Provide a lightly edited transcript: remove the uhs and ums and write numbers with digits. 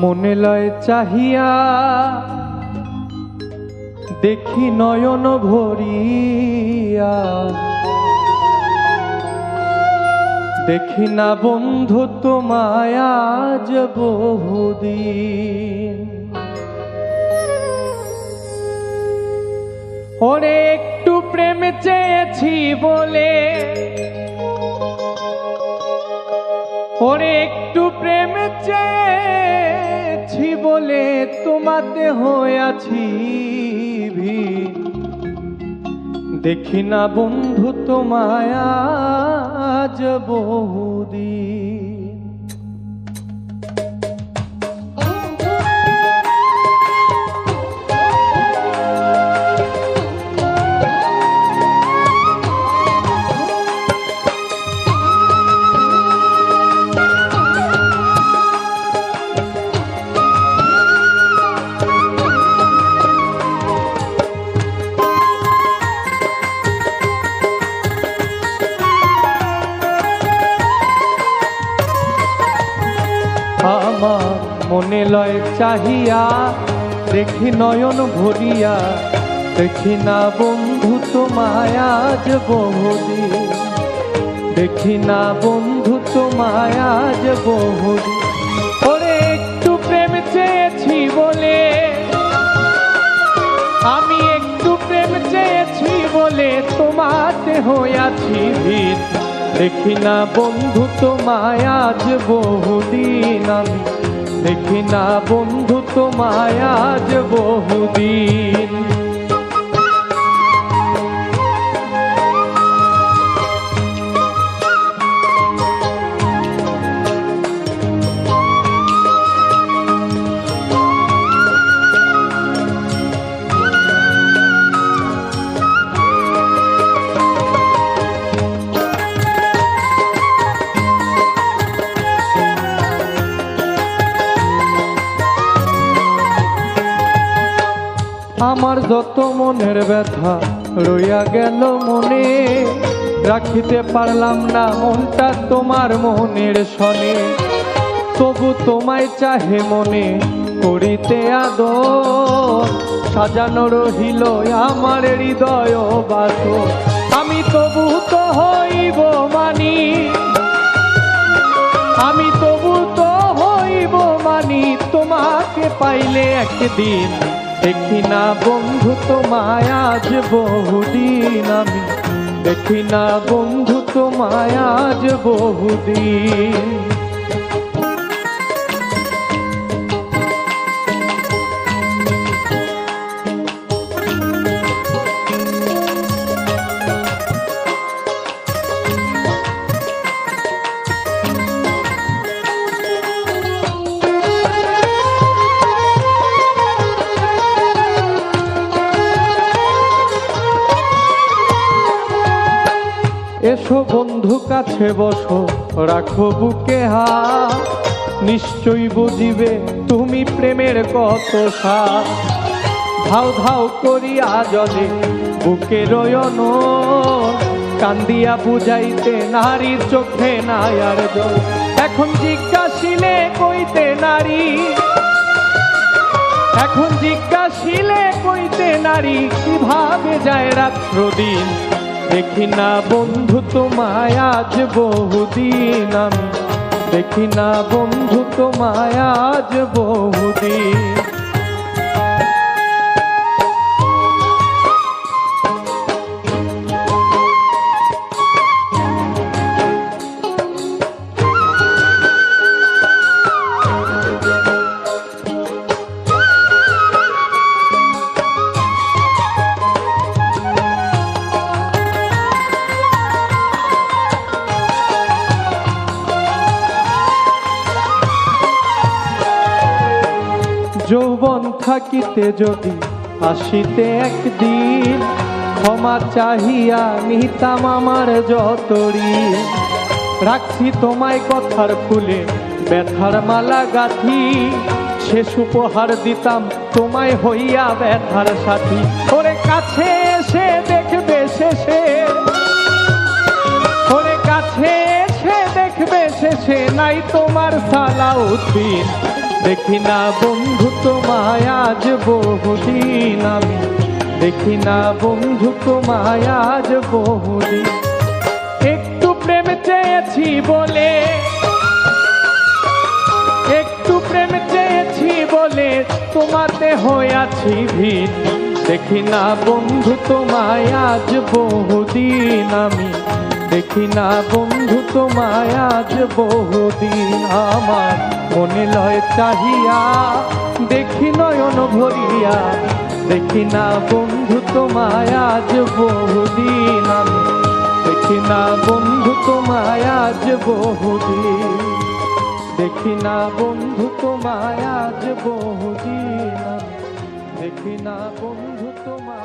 মনে লয় চাহিয়া দেখি নয়ন ভরিয়া, দেখি না বন্ধু তোমায় আজ বহুদিন। ওরে একটু প্রেম চেয়েছি বলে, ওরে একটু প্রেম চেয়েছি বলে তোমাতে হয়েছি ভিড়। দেখি না বন্ধু তোমায় আজ বহুদিন। আমার মনে লয় চাহিয়া দেখি নয়ন ভরিয়া, দেখি না বন্ধু তোমায় আজ বহুদিন। দেখি না বন্ধু তোমায় আজ বহুদিন। ওরে একটু প্রেম চেয়েছি বলে, আমি একটু প্রেম চেয়েছি বলে তোমাতে হয়েছি ভিড়। দেখি না বন্ধু তোমায় আজ বহুদিন। আমি দেখি না বন্ধু তোমায় আজ বহুদিন। আমার যত মনের ব্যথা রইয়া গেল মনে, রাখিতে পারলাম না মনটা তোমার মনের সনে। তবু তোমায় চাহে মনে করিতে আদর, সাজানো রহিল আমার হৃদয় বাসর। আমি তবু তো হইব মানি, আমি তবু তো হইব মানি তোমাকে পাইলে একদিন। দেখি না বন্ধু তোমায় আজ বহুদিন। আমি দেখি না বন্ধু তোমায় আজ বহুদিন। এসো বন্ধু কাছে বসো, রাখো বুকে হাত, নিশ্চয়ই বুঝিবে তুমি প্রেমের কত স্বাদ। ধাও ধাও করিয়া জলে বুকে রয়ন, কান্দিয়া বুঝাইতে নারীর চোখে নাই আর জল। এখন জিজ্ঞাসিলে কইতে নারী, এখন জিজ্ঞাসিলে কইতে নারী কিভাবে যায় রাত্র দিন। দেখি না বন্ধু তোমায় আজ বহুদিন। আমি দেখি না বন্ধু তোমায় আজ বহুদিন। যৌবন থাকিতে যদি আসিতে একদিন, ক্ষমা চাহিয়া নিতাম আমার যত ঋণ। রাখছি তোমায় কথার ফুলে ব্যথার মালা গাঁথি, শেষ উপহার দিতাম তোমায় হইয়া ব্যথার সাথী। ওরে কাছে এসে দেখবে শেষে, ওরে কাছে এসে দেখবে শেষে নাই তোমার সালাউদ্দিন। দেখি না বন্ধু তোমায় আজ বহুদিন আমি, দেখি না বন্ধু তোমায় আজ বহুদিন। একটু প্রেম চেয়েছি বলে, একটু প্রেম চেয়েছি বলে তোমাতে হইয়াছি ভিন। দেখি না বন্ধু তোমায় আজ বহুদিন আমি, দেখি না বন্ধু তোমায় আজ বহুদিন। আমার মনে লয় চাহিয়া দেখি নয়ন ভরিয়া, দেখি না বন্ধু তোমায় আজ বহুদিন আমি, দেখি না বন্ধু তোমায় আজ বহুদিন। দেখি না বন্ধু তোমায় আজ বহুদিন আমি, দেখি না বন্ধু তোমায়।